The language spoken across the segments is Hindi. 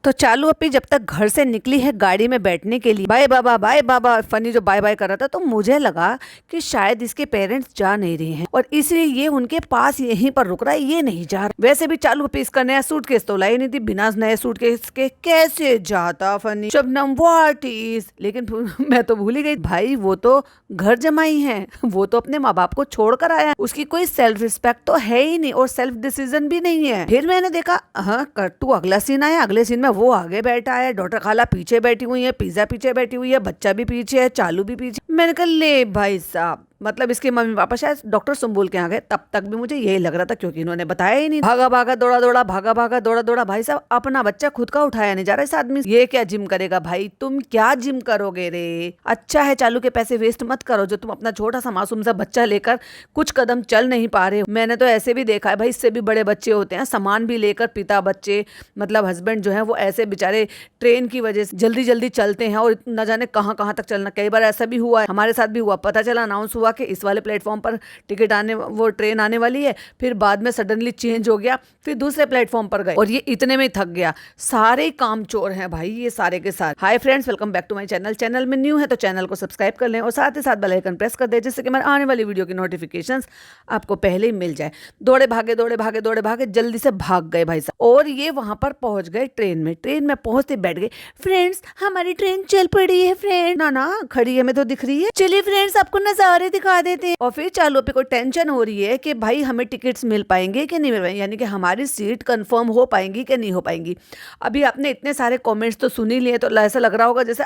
तो चालू अपी जब तक घर से निकली है गाड़ी में बैठने के लिए, बाय बाबा फनी जो बाय बाय कर रहा था, तो मुझे लगा कि शायद इसके पेरेंट्स जा नहीं रहे हैं और इसलिए ये उनके पास यहीं पर रुक रहा है, ये नहीं जा रहा। वैसे भी चालू अपी इसका नया सूटकेस तो लाई नहीं थी, बिना नए सूटकेस के कैसे जाता फनी शबनम व्हाट इज। लेकिन मैं तो भूल ही गई, भाई वो तो घर जमाई है, वो तो अपने माँ बाप को छोड़कर आया, उसकी कोई सेल्फ रिस्पेक्ट तो है ही नहीं और सेल्फ डिसीजन भी नहीं है। फिर मैंने देखा हाँ कट्टू अगला सीन आया, अगले सीन में वो आगे बैठा है, डॉक्टर खाला पीछे बैठी हुई है, पिज्जा पीछे बैठी हुई है, बच्चा भी पीछे है, चालू भी पीछे। मैंने कहा ले भाई साहब, मतलब इसके मम्मी पापा शायद डॉक्टर सुम्बुल के आ गए। तब तक भी मुझे यही लग रहा था क्योंकि इन्होंने बताया ही नहीं। भागा भागा दौड़ा दौड़ा, भागा भागा दौड़ा दौड़ा। भाई साहब अपना बच्चा खुद का उठाया नहीं जा रहा इस आदमी। ये क्या जिम करेगा भाई, तुम क्या जिम करोगे रे। अच्छा है चालू के पैसे वेस्ट मत करो जो तुम अपना छोटा सा मासूम सा बच्चा लेकर कुछ कदम चल नहीं पा रहे हो। मैंने तो ऐसे भी देखा है भाई, इससे भी बड़े बच्चे होते हैं सामान भी लेकर, पिता बच्चे मतलब हस्बैंड जो है वो ऐसे बेचारे ट्रेन की वजह से जल्दी जल्दी चलते हैं और न जाने कहाँ कहाँ तक चलना। कई बार ऐसा भी हुआ है, हमारे साथ भी हुआ, पता चला अनाउंस हुआ कि इस वाले प्लेटफॉर्म पर टिकट आने, वो ट्रेन आने वाली है, फिर बाद में सडनली चेंज हो गया, फिर दूसरे प्लेटफॉर्म पर गए और ये इतने में थक गया। सारे काम चोर हैं भाई ये सारे के सारे। Hi friends, welcome back to my channel. Channel में न्यू है तो चैनल को सब्सक्राइब कर लें और साथ ही साथ बेल आइकन प्रेस कर दें जिससे कि हमारे आने वाली वीडियो की नोटिफिकेशंस आपको पहले ही मिल जाए। दौड़े भागे जल्दी से भाग गए भाई साहब और ये वहां पर पहुंच गए ट्रेन में। ट्रेन में पहुंचते बैठ गए, फ्रेंड्स हमारी ट्रेन चल पड़ी है फ्रेंड। ना खड़ी है, मैं तो दिख रही है, चलिए फ्रेंड्स आपको नजारे दिखा देते हैं। और फिर चालू पे कोई टेंशन हो रही है कि भाई हमें टिकट्स मिल पाएंगे कि नहीं मिल पाएंगे, यानी कि हमारी सीट कंफर्म हो पाएंगी कि नहीं हो पाएंगी। अभी आपने इतने सारे कमेंट्स तो सुन ही लिए तो ऐसा लग रहा होगा जैसे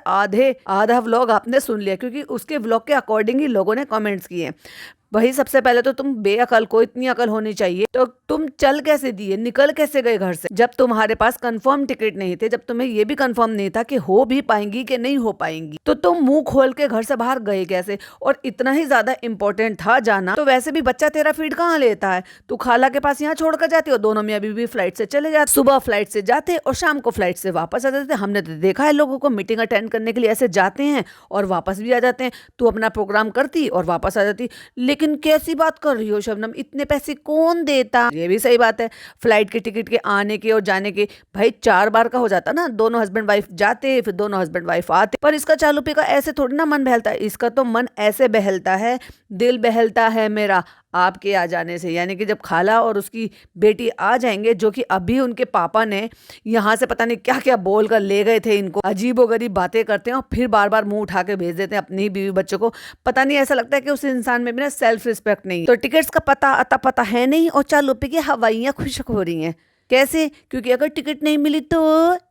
आधा व्लॉग आपने सुन लिया, क्योंकि उसके व्लॉग के अकॉर्डिंग ही लोगों ने कमेंट्स किए। वही सबसे पहले तो तुम बेअकल को इतनी अकल होनी चाहिए, तो तुम चल कैसे दिए, निकल कैसे गए घर से जब तुम्हारे पास कंफर्म टिकट नहीं थे, जब तुम्हें ये भी कंफर्म नहीं था कि हो भी पाएंगी कि नहीं हो पाएंगी, तो तुम मुंह खोल के घर से बाहर गए कैसे। और इतना ही ज्यादा इंपॉर्टेंट था जाना, तो वैसे भी बच्चा तेरा फीड कहाँ लेता है, तू खाला के पास यहाँ छोड़कर जाती हो, दोनों मियां बीवी फ्लाइट से चले जाते, सुबह फ्लाइट से जाते और शाम को फ्लाइट से वापस आ जाते। हमने तो देखा है लोगों को मीटिंग अटेंड करने के लिए ऐसे जाते हैं और वापस भी आ जाते हैं। तू अपना प्रोग्राम करती और वापस आ जाती। लेकिन कैसी बात कर रही हो शबनम, इतने पैसे कौन देता। ये भी सही बात है, फ्लाइट के टिकट के आने के और जाने के भाई 4 बार का हो जाता ना, दोनों हस्बैंड वाइफ जाते फिर दोनों हस्बैंड वाइफ आते। पर इसका चालू पे का ऐसे थोड़ी ना मन बहलता है, इसका तो मन ऐसे बहलता है, दिल बहलता है मेरा आपके आ जाने से। यानी कि जब खाला और उसकी बेटी आ जाएंगे, जो कि अभी उनके पापा ने यहाँ से पता नहीं क्या क्या बोल कर ले गए थे इनको, अजीबोगरीब बातें करते हैं और फिर बार बार मुंह उठा के भेज देते हैं अपनी बीवी बच्चों को। पता नहीं ऐसा लगता है कि उस इंसान में भी ना सेल्फ रिस्पेक्ट नहीं। तो टिकट्स का पता है नहीं और चालू पे की हवाइयाँ खुशक हो रही हैं। कैसे? क्योंकि अगर टिकट नहीं मिली तो,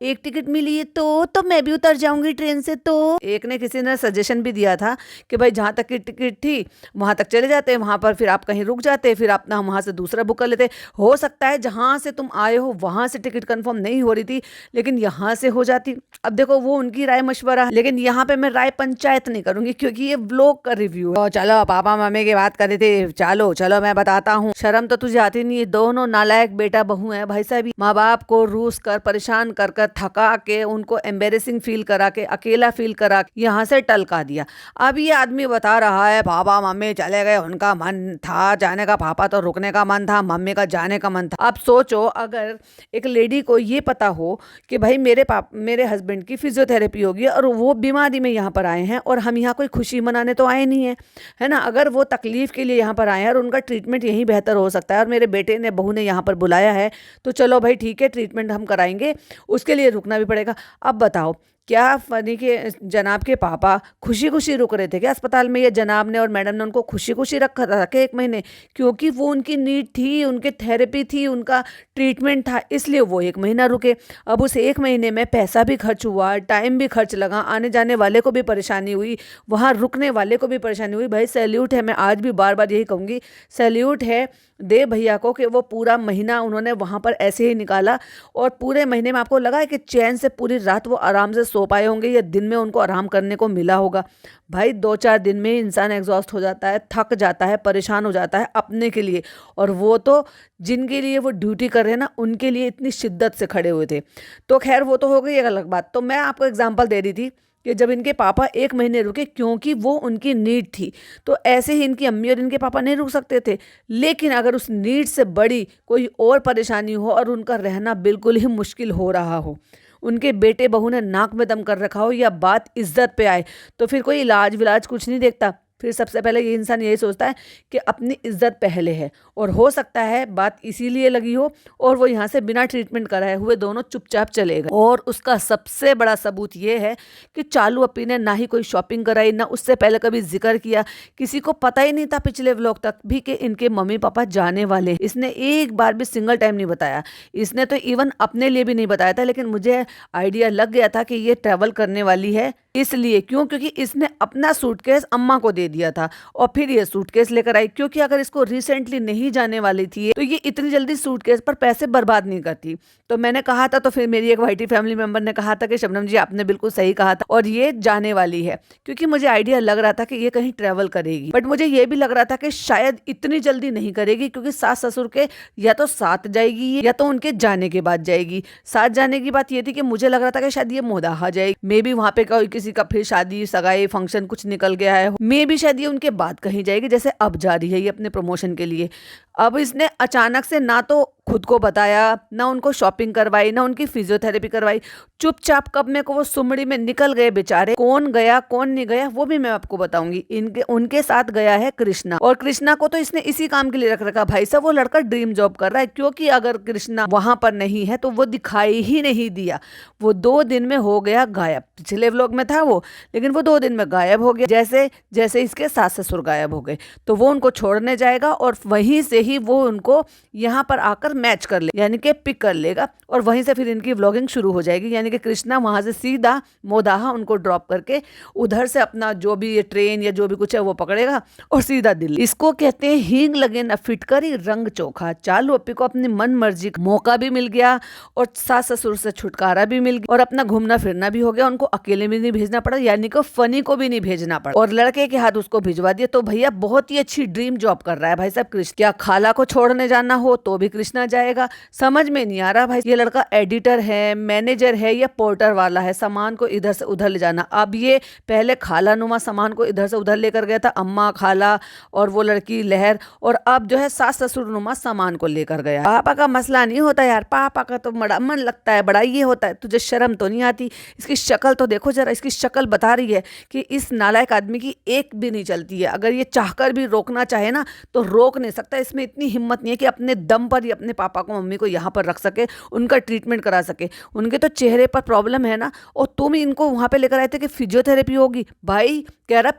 एक टिकट मिली है तो मैं भी उतर जाऊंगी ट्रेन से। तो एक ने किसी ने सजेशन भी दिया था कि भाई जहां तक की टिकट थी वहां तक चले जाते, वहां पर फिर आप कहीं रुक जाते, फिर अपना वहां से दूसरा बुक कर लेते। हो सकता है जहां से तुम आए हो वहां से टिकट कंफर्म नहीं हो रही थी, लेकिन यहाँ से हो जाती। अब देखो वो उनकी राय मशवरा है, लेकिन यहाँ पे मैं राय पंचायत नहीं करूंगी क्योंकि ये व्लॉग का रिव्यू है। तो चलो पापा मम्मी की बात कर रहे थे, चलो मैं बताता हूँ। शर्म तो तुझे आती नहीं है, दोनों नालायक बेटा बहू है भाई साहब। माँ बाप को रूस कर परेशान कर थका के, उनको एम्बेरेसिंग फील करा के, अकेला फील करा के यहाँ से टलका दिया। अब ये आदमी बता रहा है पापा मम्मी चले गए, उनका मन था जाने का, पापा तो रुकने का मन था, मम्मी का जाने का मन था। अब सोचो अगर एक लेडी को ये पता हो कि भाई मेरे हस्बैंड की फिजियोथेरेपी होगी और वो बीमारी में यहाँ पर आए हैं और हम यहाँ कोई खुशी मनाने तो आए नहीं है ना। अगर वो तकलीफ के लिए यहाँ पर आए हैं और उनका ट्रीटमेंट यहीं बेहतर हो सकता है और मेरे बेटे ने बहू ने यहाँ पर बुलाया है, तो चलो भाई ठीक है ट्रीटमेंट हम कराएंगे, उसके लिए रुकना भी पड़ेगा। अब बताओ क्या फनी के जनाब के पापा खुशी खुशी रुक रहे थे क्या अस्पताल में? ये जनाब ने और मैडम ने उनको खुशी खुशी रखा था कि 1 महीने, क्योंकि वो उनकी नीड थी, उनके थेरेपी थी, उनका ट्रीटमेंट था, इसलिए वो 1 महीना रुके। अब उस 1 महीने में पैसा भी खर्च हुआ, टाइम भी खर्च लगा, आने जाने वाले को भी परेशानी हुई, वहाँ रुकने वाले को भी परेशानी हुई। भाई सैल्यूट है, मैं आज भी बार बार यही कहूँगी, सैल्यूट है दे भैया को कि वो पूरा महीना उन्होंने वहाँ पर ऐसे ही निकाला और पूरे महीने में आपको लगा है कि चैन से पूरी रात वो आराम से सो पाए होंगे या दिन में उनको आराम करने को मिला होगा। भाई 2-4 दिन में इंसान एग्जॉस्ट हो जाता है, थक जाता है, परेशान हो जाता है अपने के लिए, और वो तो जिनके लिए वो ड्यूटी कर रहे हैं ना उनके लिए इतनी शिद्दत से खड़े हुए थे। तो खैर वो तो हो गई एक अलग बात। तो मैं आपको एग्जाम्पल दे रही थी कि जब इनके पापा 1 महीने रुके क्योंकि वो उनकी नीड थी, तो ऐसे ही इनकी अम्मी और इनके पापा नहीं रुक सकते थे। लेकिन अगर उस नीड से बड़ी कोई और परेशानी हो और उनका रहना बिल्कुल ही मुश्किल हो रहा हो, उनके बेटे बहू ने नाक में दम कर रखा हो या बात इज्जत पे आए तो फिर कोई इलाज विलाज कुछ नहीं देखता। फिर सबसे पहले ये इंसान यही सोचता है कि अपनी इज्जत पहले है, और हो सकता है बात इसीलिए लगी हो और वो यहाँ से बिना ट्रीटमेंट कराए हुए दोनों चुपचाप चले गए। और उसका सबसे बड़ा सबूत ये है कि चालू अपी ने ना ही कोई शॉपिंग कराई, ना उससे पहले कभी जिक्र किया, किसी को पता ही नहीं था पिछले व्लॉग तक भी कि इनके मम्मी पापा जाने वाले हैं। इसने एक बार भी सिंगल टाइम नहीं बताया, इसने तो इवन अपने लिए भी नहीं बताया था, लेकिन मुझे आइडिया लग गया था कि ये ट्रैवल करने वाली है। इसलिए क्योंकि इसने अपना सूटकेस अम्मा को दे दिया था और फिर ये सूटकेस लेकर आई, क्योंकि अगर इसको रिसेंटली नहीं जाने वाली थी तो ये इतनी जल्दी सूटकेस पर पैसे बर्बाद नहीं करती। तो मैंने कहा था, तो फिर मेरी एक वाईटी फैमिली मेंबर ने कहा था कि शबनम जी आपने बिल्कुल सही कहा था, और ये जाने वाली है, क्योंकि मुझे आइडिया लग रहा था कि ये कहीं ट्रैवल करेगी। बट मुझे ये भी लग रहा था कि शायद इतनी जल्दी नहीं करेगी, क्योंकि सास ससुर के या तो साथ जाएगी या तो उनके जाने के बाद जाएगी। साथ जाने की बात ये थी कि मुझे लग रहा था कि शायद ये मोदाहा जाएगी, मे बी वहां पे किसी का फिर शादी सगाई फंक्शन कुछ निकल गया है, मे बी शायद ये उनके बाद कहीं जाएगी, जैसे अब जा रही है ये अपने प्रमोशन के लिए। अब इसने अचानक से ना तो खुद को बताया, ना उनको शॉपिंग करवाई, ना उनकी फिजियोथेरेपी करवाई, चुपचाप कब में को वो सुमड़ी में निकल गए बेचारे। कौन गया कौन नहीं गया वो भी मैं आपको बताऊंगी। उनके साथ गया है कृष्णा, और कृष्णा को तो इसने इसी काम के लिए रख रखा। भाई साहब वो लड़का ड्रीम जॉब कर रहा है, क्योंकि अगर कृष्णा वहां पर नहीं है तो वो दिखाई ही नहीं दिया। वो 2 दिन में हो गया गायब। पिछले व्लॉग में था वो, लेकिन वो 2 दिन में गायब हो गया, जैसे जैसे इसके सास ससुर गायब हो गए। तो वो उनको छोड़ने जाएगा और वहीं से ही वो उनको यहाँ पर आकर मैच कर ले, यानी कि पिक कर लेगा, और वहीं से फिर इनकी व्लॉगिंग शुरू हो जाएगी। यानी कि कृष्णा वहां से सीधा मोदाहा उनको ड्रॉप करके उधर से अपना जो भी ये ट्रेन या जो भी कुछ है वो पकड़ेगा और सीधा दिल्ली। इसको कहते हैं हींग लगे न फिटकरी रंग चोखा। चालू अपी को अपनी मन मर्जी का मौका भी मिल गया और सास ससुर से छुटकारा भी मिल गया और अपना घूमना फिरना भी हो गया। उनको अकेले भी नहीं भेजना पड़ा, यानी कि फनी को भी नहीं भेजना पड़ा, और लड़के के हाथ उसको भिजवा दिया। तो भैया बहुत ही अच्छी ड्रीम जॉब कर रहा है भाई साहब कृष्ण। क्या खाला को छोड़ने जाना हो तो भी कृष्णा जाएगा, समझ में नहीं आ रहा भाई ये लड़का एडिटर है, मैनेजर है या पोर्टर वाला है, सामान को इधर से उधर ले जाना। अब ये पहले खाला नुमा सामान को इधर से उधर लेकर गया था, अम्मा खाला और वो लड़की लहर, और अब जो है सास ससुर नुमा सामान को लेकर गया। पापा का मसला नहीं होता यार, पापा का तो बड़ा मन लगता है, बड़ा ये होता है। तुझे शर्म तो नहीं आती? इसकी शक्ल तो देखो जरा, इसकी शक्ल बता रही है कि इस नालायक आदमी की एक भी नहीं चलती है। अगर ये चाहकर भी रोकना चाहे ना तो रोक नहीं सकता। इसमें इतनी हिम्मत नहीं है कि अपने दम पर ही अपने पापा को मम्मी को यहाँ पर रख सके, उनका ट्रीटमेंट करा सके। उनके तो चेहरे पर प्रॉब्लम है ना, और तुम इनको वहां पे लेकर आए थे कि फिजियोथेरेपी होगी। भाई कह रहा है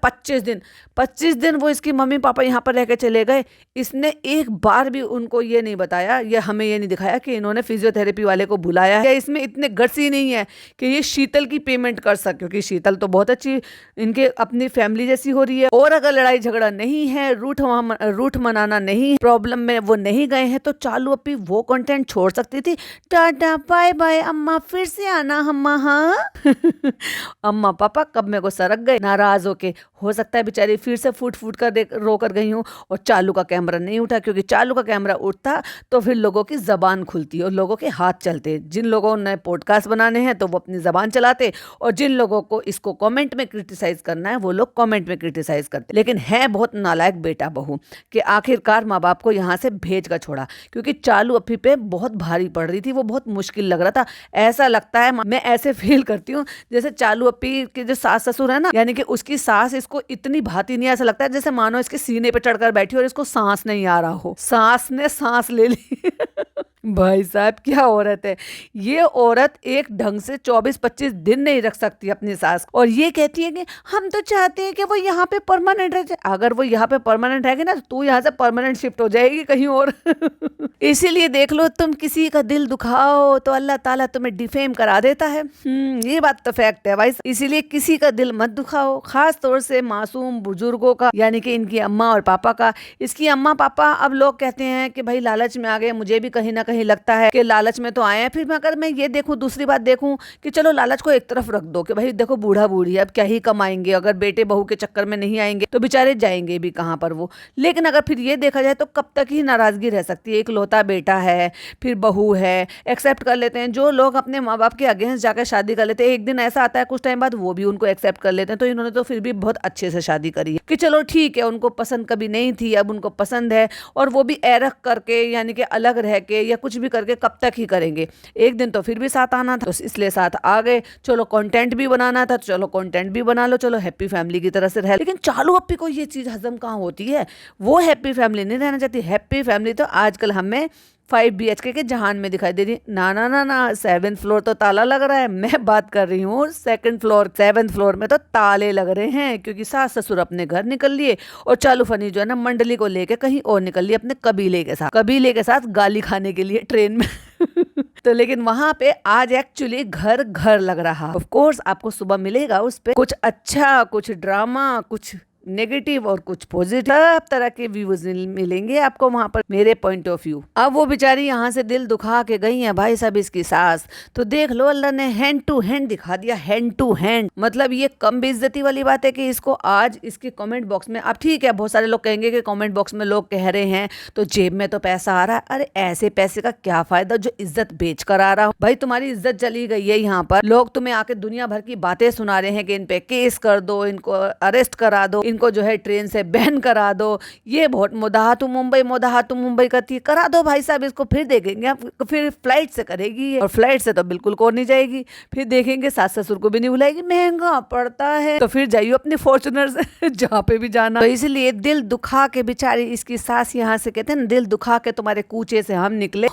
25 दिन वो इसकी मम्मी पापा यहाँ पर रह के चले गए। इसने एक बार भी उनको ये नहीं बताया या हमें ये नहीं दिखाया कि इन्होंने फिजियोथेरेपी वाले को बुलाया है। इसमें इतने गट्स ही नहीं है कि ये शीतल की पेमेंट कर सके, क्योंकि शीतल तो बहुत अच्छी इनके अपनी फैमिली जैसी हो रही है। और अगर लड़ाई झगड़ा नहीं है, रूठ मनाना नहीं, प्रॉब्लम में वो नहीं गए हैं, तो चालू अपी वो कंटेंट छोड़ सकती थी। टाटा बाय बाय अम्मा, फिर से आना अम्मा। हाँ अम्मा पापा कब मेरे को सरक गए नाराज होके। हो सकता है बेचारी फिर से फूट कर रो कर गई हूँ, और चालू का कैमरा नहीं उठा, क्योंकि चालू का कैमरा उठता तो फिर लोगों की जबान खुलती और लोगों के हाथ चलते। जिन लोगों ने पॉडकास्ट बनाने हैं तो वो अपनी जबान चलाते, और जिन लोगों को इसको कमेंट में क्रिटिसाइज करना है वो लोग कमेंट में क्रिटिसाइज करते। लेकिन है बहुत नालायक बेटा बहू कि आखिरकार माँ बाप को यहाँ से भेज कर छोड़ा, क्योंकि चालू अपी पे बहुत भारी पड़ रही थी, वो बहुत मुश्किल लग रहा था। ऐसा लगता है, मैं ऐसे फील करती हूँ जैसे चालू अपी के जो सास ससुर है ना, यानी कि उसकी सास इसको इतनी भाती नहीं, ऐसा लगता है जैसे मानो इसके सीने पे चढ़कर बैठी और इसको सांस नहीं आ रहा हो। सास ने सांस ले ली भाई साहब क्या औरत है ये। औरत एक ढंग से 24-25 दिन नहीं रख सकती अपनी सास, और ये कहती है कि हम तो चाहते हैं कि वो यहाँ पे परमानेंट रह जाए। अगर वो यहाँ पे परमानेंट रहेगी ना तो तू यहाँ से परमानेंट शिफ्ट हो जाएगी कहीं और इसीलिए देख लो, तुम किसी का दिल दुखाओ तो अल्लाह ताला तुम्हें डिफेम करा देता है। ये बात तो फैक्ट है भाई। इसीलिए किसी का दिल मत दुखाओ, खास तौर से मासूम बुजुर्गों का, यानी कि इनकी अम्मा और पापा का। इसकी अम्मा पापा, अब लोग कहते हैं कि भाई लालच में आ गए, मुझे भी कहीं ना कहीं लगता है कि लालच में तो आए हैं। फिर अगर मैं ये देखूं, दूसरी बात देखूं कि चलो लालच को एक तरफ रख दो कि भाई देखो बूढ़ा बूढ़ी अब क्या ही कमाएंगे, अगर बेटे बहू के चक्कर में नहीं आएंगे तो बेचारे जाएंगे भी कहाँ पर वो। लेकिन अगर फिर ये देखा जाए तो कब तक ही नाराजगी रह सकती है। एक लौता बेटा है, फिर बहू है, एक्सेप्ट कर लेते हैं। जो लोग अपने माँ बाप के अगेंस्ट जाकर शादी कर लेते हैं, एक दिन ऐसा आता है कुछ टाइम बाद वो भी उनको एक्सेप्ट कर लेते हैं। तो इन्होंने तो फिर भी बहुत अच्छे से शादी करी है कि चलो ठीक है, उनको पसंद कभी नहीं थी, अब उनको पसंद है, और वो भी एरख करके, यानी कि अलग रह के या कुछ भी करके कब तक ही करेंगे, एक दिन तो फिर भी साथ आना था, तो इसलिए साथ आ गए। चलो कंटेंट भी बनाना था, तो चलो कंटेंट भी बना लो, चलो हैप्पी फैमिली की तरह से रह। लेकिन चालू अप्पी को ये चीज हजम कहाँ होती है, वो हैप्पी फैमिली नहीं रहना चाहती। हैप्पी फैमिली तो आजकल हमें 5 BHK के जहान में दिखाई दे रही। ना ना ना ना, 7th फ्लोर तो ताला लग रहा है, मैं बात कर रही हूँ 2nd फ्लोर। 7th फ्लोर में तो ताले लग रहे हैं, क्योंकि सास ससुर अपने घर निकल लिए और चालू फनी जो है ना मंडली को लेके कहीं और निकल लिए अपने कबीले के साथ गाली खाने के लिए ट्रेन में। तो लेकिन वहां पे आज एक्चुअली घर घर लग रहा। ऑफ कोर्स आपको सुबह मिलेगा उस पे कुछ अच्छा, कुछ ड्रामा, कुछ नेगेटिव और कुछ पॉजिटिव, सब तरह के व्यूज मिलेंगे आपको वहां पर, मेरे पॉइंट ऑफ व्यू। अब वो बेचारी यहाँ से दिल दुखा के गई है भाई साहब इसकी सास, तो देख लो अल्लाह ने हैंड टू हैंड दिखा दिया, हैंड टू हैंड। मतलब ये कम बेइज्जती वाली बात है कि इसको आज इसके कमेंट बॉक्स में, अब ठीक है बहुत सारे लोग कहेंगे कि कमेंट बॉक्स में लोग कह रहे हैं तो जेब में तो पैसा आ रहा है। अरे ऐसे पैसे का क्या फायदा जो इज्जत बेच कर आ रहा हो। भाई तुम्हारी इज्जत चली गई है, यहाँ पर लोग तुम्हें आके दुनिया भर की बातें सुना रहे हैं कि इन पे केस कर दो, इनको अरेस्ट करा दो, इनको जो है ट्रेन से बैन करा दो, ये बहुत मुदाहातु मुंबई करती, करा दो भाई साहब इसको, फिर देखेंगे आप, फिर फ्लाइट से करेगी और फ्लाइट से तो बिल्कुल कौन नहीं जाएगी, फिर देखेंगे सास ससुर को भी नहीं बुलाएगी, महंगा पड़ता है, तो फिर जाइए अपनी फॉर्च्यूनर से जहाँ पे भी जाना। तो इसलिए दिल दुखा के बेचारी इसकी सास यहाँ से कहते हैं ना, दिल दुखा के तुम्हारे कूचे से हम निकले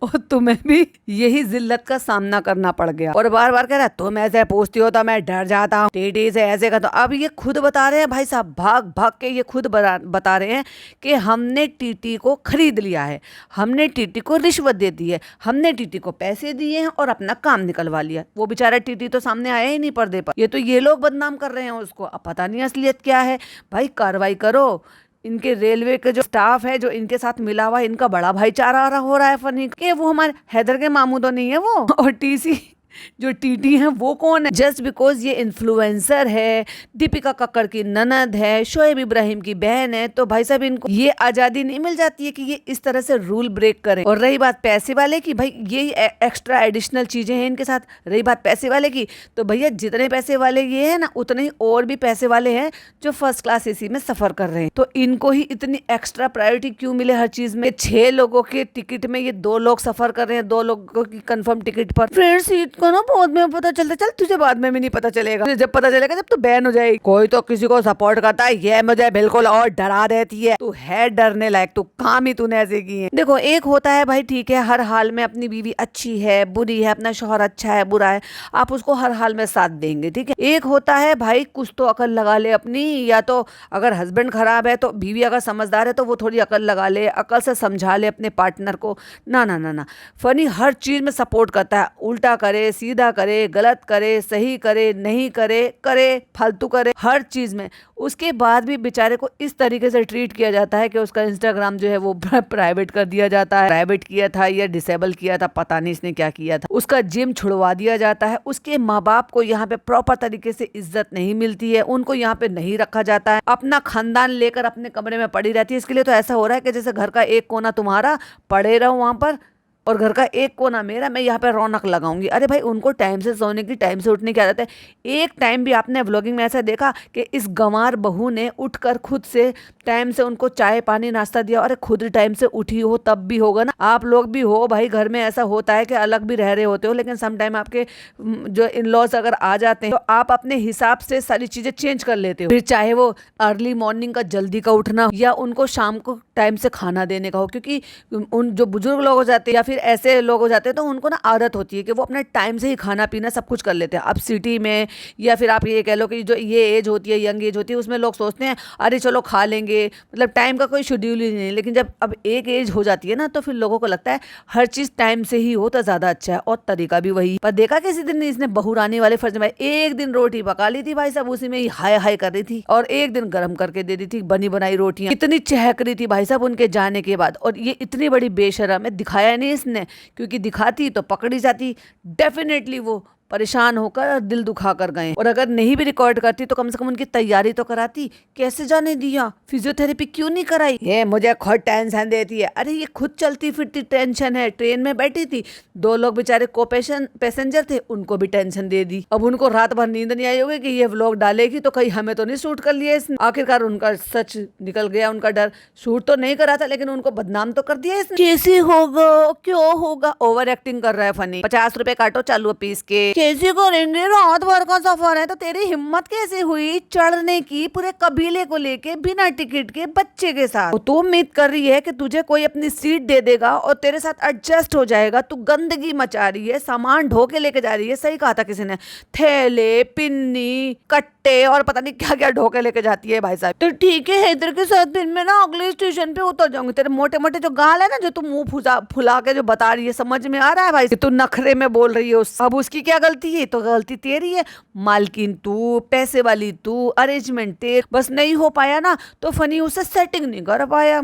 और तुम्हें भी यही जिल्लत का सामना करना पड़ गया। और बार बार कह रहा है तुम ऐसे पूछती हो तो मैं डर जाता हूँ, टीटी से ऐसे का। तो अब ये खुद बता रहे हैं भाई साहब, भाग भाग के ये खुद बता रहे हैं कि हमने टीटी को खरीद लिया है, हमने टीटी को रिश्वत दे दी है, हमने टीटी को पैसे दिए हैं और अपना काम निकलवा लिया। वो बेचारा टीटी तो सामने आया ही नहीं पर्दे पर, ये तो ये लोग बदनाम कर रहे हैं उसको। अब पता नहीं असलियत क्या है। भाई कार्रवाई करो। इनके रेलवे के जो स्टाफ है जो इनके साथ मिला हुआ है, इनका बड़ा भाईचारा हो रहा है फनी के, वो हमारे हैदर के मामू तो नहीं है वो। और टीसी जो टीटी है वो कौन है, जस्ट बिकॉज ये इन्फ्लुएंसर है, दीपिका कक्कड़ की ननद है, शोएब इब्राहिम की बहन है, तो भाई साहब इनको ये आजादी नहीं मिल जाती है कि ये इस तरह से रूल ब्रेक करें। और रही बात पैसे वाले की, भाई ये एक्स्ट्रा एडिशनल चीजें हैं इनके साथ। रही बात पैसे वाले की, तो भैया जितने पैसे वाले ये है ना, उतने ही और भी पैसे वाले हैं जो फर्स्ट क्लास एसी में सफर कर रहे हैं। तो इनको ही इतनी एक्स्ट्रा प्रायोरिटी क्यों मिले हर चीज में। 6 लोगों के टिकट में ये 2 लोग सफर कर रहे हैं, 2 लोगों की कंफर्म टिकट पर। फ्रेंड सीट ना बहुत में पता चलता, चल तुझे बाद में भी नहीं पता चलेगा, तुझे जब पता चलेगा जब तो बैन हो जाएगी। कोई तो किसी को सपोर्ट करता है, ये मुझे बिल्कुल और डरा देती है। तू है डरने लायक, तू काम ही तूने ऐसे किए हैं। देखो एक होता है भाई ठीक है, हर हाल में अपनी बीवी अच्छी है बुरी है, अपना शौहर अच्छा है बुरा है, आप उसको हर हाल में साथ देंगे, ठीक है। एक होता है भाई कुछ तो अकल लगा ले अपनी, या तो अगर हस्बैंड खराब है तो बीवी अगर समझदार है तो वो थोड़ी अकल लगा ले, अकल से समझा ले अपने पार्टनर को। ना ना ना ना, फनी हर चीज में सपोर्ट करता है, उल्टा करे सीधा करे, गलत करे सही करे, नहीं करे करे फालतू करे, हर चीज में। उसके बाद भी बेचारे को इस तरीके से ट्रीट किया जाता है कि उसका इंस्टाग्राम जो है वो प्राइवेट कर दिया जाता है। प्राइवेट किया था या डिसेबल किया था, पता नहीं इसने क्या किया था। उसका जिम छुड़वा दिया जाता है। उसके माँ बाप को यहाँ पे प्रॉपर तरीके से इज्जत नहीं मिलती है, उनको यहाँ पे नहीं रखा जाता है। अपना खानदान लेकर अपने कमरे में पड़ी रहती है। इसके लिए तो ऐसा हो रहा है कि जैसे घर का एक कोना तुम्हारा, पड़े रहो वहां पर, और घर का एक कोना मेरा, मैं यहाँ पे रौनक लगाऊंगी। अरे भाई उनको टाइम से सोने की टाइम से उठने की आदत है। एक टाइम भी आपने व्लॉगिंग में ऐसा देखा कि इस गंवार बहू ने उठकर खुद से टाइम से उनको चाय पानी नाश्ता दिया? अरे खुद टाइम से उठी हो तब भी होगा ना। आप लोग भी हो भाई, घर में ऐसा होता है कि अलग भी रह रहे होते हो, लेकिन सम टाइम आपके जो इन लॉज अगर आ जाते हैं तो आप अपने हिसाब से सारी चीजें चेंज कर लेते हो। फिर चाहे वो अर्ली मॉर्निंग का जल्दी का उठना या उनको शाम को टाइम से खाना देने का हो, क्योंकि उन जो बुजुर्ग लोग हो जाते हैं या फिर ऐसे लोग हो जाते हैं तो उनको ना आदत होती है कि वो अपने टाइम से ही खाना पीना सब कुछ कर लेते हैं। अब सिटी में या फिर आप ये कह लो कि जो ये एज होती है, यंग एज होती है, उसमें लोग सोचते हैं अरे चलो खा लेंगे, मतलब टाइम का कोई शेड्यूल ही नहीं। लेकिन जब अब एक एज हो जाती है ना तो फिर लोगों को लगता है हर चीज टाइम से ही हो तो ज्यादा अच्छा है, और तरीका भी वही। पर देखा किसी दिन इसने बहुरानी वाले फर्ज में एक दिन रोटी पका ली थी भाई साहब, उसी में ही हाय हाय कर रही थी, और एक दिन गर्म करके दे दी थी बनी बनाई रोटियां। इतनी चहक रही थी भाई साहब उनके जाने के बाद। और ये इतनी बड़ी बेशरम है, दिखाया नहीं इसने, क्योंकि दिखाती तो पकड़ी जाती, डेफिनेटली वो परेशान होकर दिल दुखा कर गए। और अगर नहीं भी रिकॉर्ड करती तो कम से कम उनकी तैयारी तो कराती। कैसे जाने दिया, फिजियोथेरेपी क्यों नहीं कराई? ये मुझे खुद टेंशन देती है। अरे ये खुद चलती फिरती टेंशन है। ट्रेन में बैठी थी, 2 लोग बेचारे को पैसेंजर थे, उनको भी टेंशन दे दी। अब उनको रात भर नींद नहीं आई होगी कि ये व्लॉग डालेगी तो कहीं हमें तो नहीं शूट कर लिया इसने। आखिरकार उनका सच निकल गया, उनका डर शूट तो नहीं करा था लेकिन उनको बदनाम तो कर दिया इसने। कैसे होगा, क्यों होगा? ओवर एक्टिंग कर रहा है फनी। 50 रुपए काटो चालू पीस के। कैसे करेंगे, रात भर का सफर है। तो तेरी हिम्मत कैसे हुई चढ़ने की पूरे कबीले को लेके बिना टिकट के बच्चे के साथ? तो तू उम्मीद कर रही है कि तुझे कोई अपनी सीट दे देगा और तेरे साथ एडजस्ट हो जाएगा। तू गंदगी मचा रही है, सामान ढो के लेके जा रही है। सही कहा था किसी ने, थैले, पिन्नी, कट्टे और पता नहीं क्या क्या ढो के लेके जाती है भाई साहब। तो ठीक है, हैदर के साथ फिर मैं ना अगले स्टेशन पे उतर जाऊंगी। तेरे मोटे मोटे जो गाल है ना, जो तू मुंह फुला के जो बता रही है, समझ में आ रहा है भाई कि तू नखरे में बोल रही है। अब उसकी क्या गलती है? तो गलती तेरी है। मालकिन तू, पैसे वाली तू, अरेंजमेंट तेरे। बस नहीं हो पाया ना तो फनी उससे सेटिंग नहीं कर पाया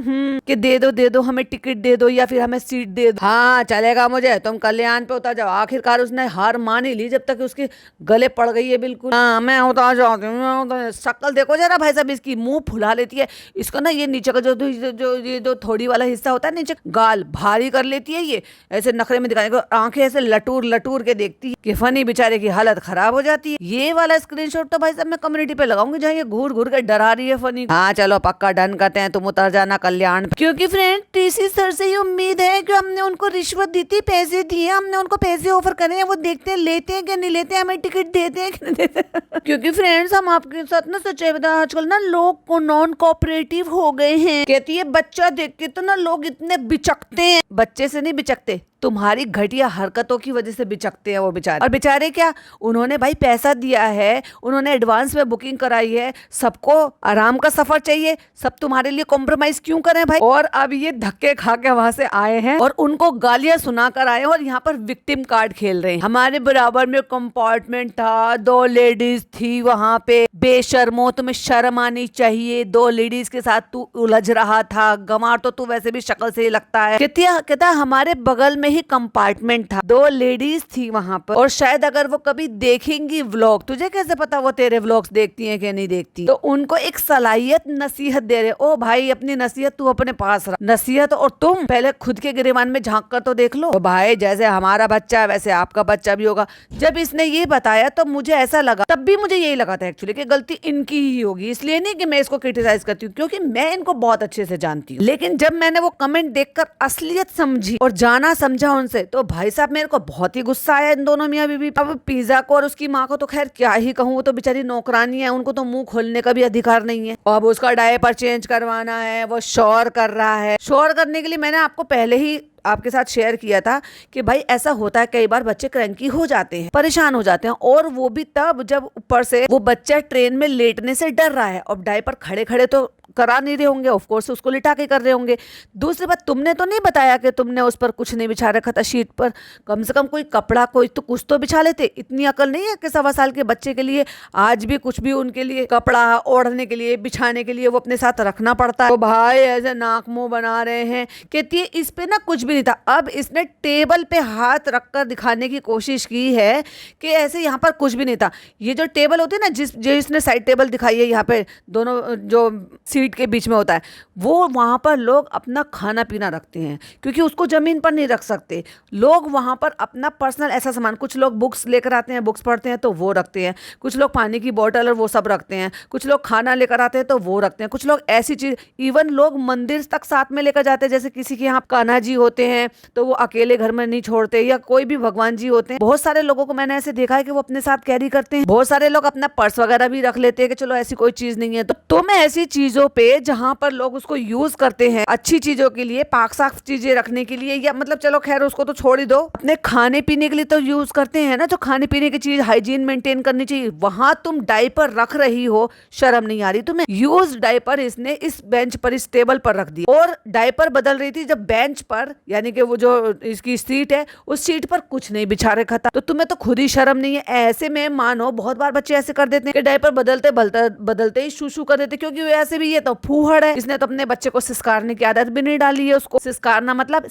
कि दे दो हमें टिकट दे दो या फिर हमें सीट दे दो। हाँ चलेगा मुझे, तुम कल्याण पे उतर जाओ। आखिरकार उसने हार मान ही ली जब तक उसके गले पड़ गई है बिल्कुल। हाँ मैं उतार जाती हूँ। शक्ल देखो जरा भाई साहब इसकी, मुंह फुला लेती है। इसको ना ये नीचे का जो थोड़ी वाला हिस्सा होता है नीचे, गाल भारी कर लेती है। ये ऐसे नखरे में दिखाने को, आंखें ऐसे लटूर के देखती है कि फनी बेचारे की हालत खराब हो जाती है। ये वाला स्क्रीनशॉट तो भाई साहब मैं कम्युनिटी पे लगाऊंगी जहाँ ये घूर के डरा रही है फनी। हाँ चलो पक्का डन करते हैं, तुम उतर जाना कल्याण। क्योंकि फ्रेंड टीसी सर से ही उम्मीद है कि हमने उनको रिश्वत दी थी, पैसे दिए, हमने उनको पैसे ऑफर करे हैं, वो देखते हैं लेते हैं कि नहीं लेते, हमें टिकट देते हैं कि नहीं देते। क्योंकि फ्रेंड्स हम आपके साथ ना सच्चाई बता, आजकल ना लोग को नॉन कोऑपरेटिव हो गए हैं। कहती है बच्चा देख के तो ना लोग इतने बिचकते हैं। बच्चे से नहीं बिचकते, तुम्हारी घटिया हरकतों की वजह से बिचकते हैं वो बेचारे। और बेचारे क्या, उन्होंने भाई पैसा दिया है, उन्होंने एडवांस में बुकिंग कराई है, सबको आराम का सफर चाहिए, सब तुम्हारे लिए कॉम्प्रोमाइज क्यों करें भाई? और अब ये धक्के खा के वहां से आए हैं और उनको गालियां सुना कर आए हैं और यहाँ पर विक्टिम कार्ड खेल रहे हैं। हमारे बराबर में कंपार्टमेंट था, 2 लेडीज थी वहां पे। बेशर्मो, तुम्हें शर्म आनी चाहिए। 2 लेडीज के साथ तू उलझ रहा था। गंवार तो तू वैसे भी शक्ल से ही लगता है। कहता हमारे बगल में ही कंपार्टमेंट था, 2 लेडीज थी वहां पर। और शायद अगर वो कभी देखेंगी व्लॉग, तुझे कैसे पता वो तेरे व्लॉग्स देखती हैं कि नहीं देखती, तो उनको एक सलाहियत नसीहत दे रहे। ओ भाई अपनी नसीहत तू अपने पास रख। नसीहत और तुम पहले खुद के गिरेबान में झांक कर तो देख लो। तो भाई जैसे हमारा बच्चा वैसे आपका बच्चा भी होगा। जब इसने ये बताया तो मुझे ऐसा लगा, तब भी मुझे यही लगा था एक्चुअली कि गलती इनकी ही होगी। इसलिए नहीं कि मैं इसको क्रिटिसाइज करती हूँ, क्योंकि मैं इनको बहुत अच्छे से जानती हूँ। लेकिन जब मैंने वो कमेंट देखकर असलियत समझी और जाना समझा उनसे, तो भाई साहब मेरे को बहुत ही गुस्सा आया इन दोनों मियां बीवी। अब पिज्जा को और उसकी माँ को तो खैर क्या ही कहूँ, वो तो बेचारी नौकरानी है, उनको तो मुंह खोलने का भी अधिकार नहीं है। अब उसका डायपर चेंज करवाना है, वो शोर कर रहा है। शोर करने के लिए मैंने आपको पहले ही आपके साथ शेयर किया था कि भाई ऐसा होता है, कई बार बच्चे क्रैंकी हो जाते हैं, परेशान हो जाते हैं। और वो भी तब जब ऊपर से वो बच्चा ट्रेन में लेटने से डर रहा है और डायपर खड़े खड़े तो करा नहीं रहे होंगे, ऑफ कोर्स उसको लिटा के कर रहे होंगे। दूसरी बात, तुमने तो नहीं बताया कि तुमने उस पर कुछ नहीं बिछा रखा था शीट पर। कम से कम कोई कपड़ा कोई तो कुछ तो बिछा लेते। इतनी अकल नहीं है कि 1.25 साल के बच्चे के लिए आज भी कुछ भी उनके लिए कपड़ा ओढ़ने के लिए बिछाने के लिए वो अपने साथ रखना पड़ता है। तो भाई ऐसे नाक मुंह बना रहे हैं। कहती है इस पे ना कुछ भी नहीं था। अब इसने टेबल पे हाथ रखकर दिखाने की कोशिश की है कि ऐसे यहाँ पर कुछ भी नहीं था। ये जो टेबल होती है ना, जो इसने साइड टेबल दिखाई है, यहाँ पे दोनों जो सीट के बीच में होता है, वो वहाँ पर लोग अपना खाना पीना रखते हैं, क्योंकि उसको जमीन पर नहीं रख सकते। लोग वहाँ पर अपना पर्सनल ऐसा सामान, कुछ लोग बुक्स लेकर आते हैं, बुक्स पढ़ते हैं तो वो रखते हैं, कुछ लोग पानी की बोतल और वो सब रखते हैं, कुछ लोग खाना लेकर आते हैं तो वो रखते हैं, कुछ लोग ऐसी चीज, इवन लोग मंदिर तक साथ में लेकर जाते हैं। जैसे किसी के यहाँ कान्हा जी होते हैं तो वो अकेले घर में नहीं छोड़ते, या कोई भी भगवान जी होते हैं, बहुत सारे लोगों को मैंने ऐसे देखा है कि वो अपने साथ कैरी करते हैं। बहुत सारे लोग अपना पर्स वगैरह भी रख लेते हैं कि चलो ऐसी कोई चीज नहीं है। तो मैं ऐसी चीजों पे जहां पर लोग उसको यूज करते हैं अच्छी चीजों के लिए, पाक साफ चीजें रखने के लिए, या मतलब चलो खैर उसको तो छोड़ ही दो, अपने खाने पीने के लिए तो यूज करते हैं ना, जो खाने पीने की चीज हाइजीन मेंटेन करनी चाहिए, वहां तुम डायपर रख रही हो, शर्म नहीं आ रही तुम्हें? यूज डायपर इसने इस बेंच पर, इस टेबल पर रख दी, और डायपर बदल रही थी जब बेंच पर, यानी कि वो जो इसकी सीट है उस सीट पर कुछ नहीं बिछा रखा था। तो तुम्हें तो खुद ही शर्म नहीं है? ऐसे में मानो बहुत बार बच्चे ऐसे कर देते हैं कि डायपर बदलते ही शू कर देते, क्योंकि वैसे भी ये तो फूहड़ है, इसने तो अपने बच्चे को सिस्कारने की आदत भी नहीं डाली है। उसको सिस्कारना मतलब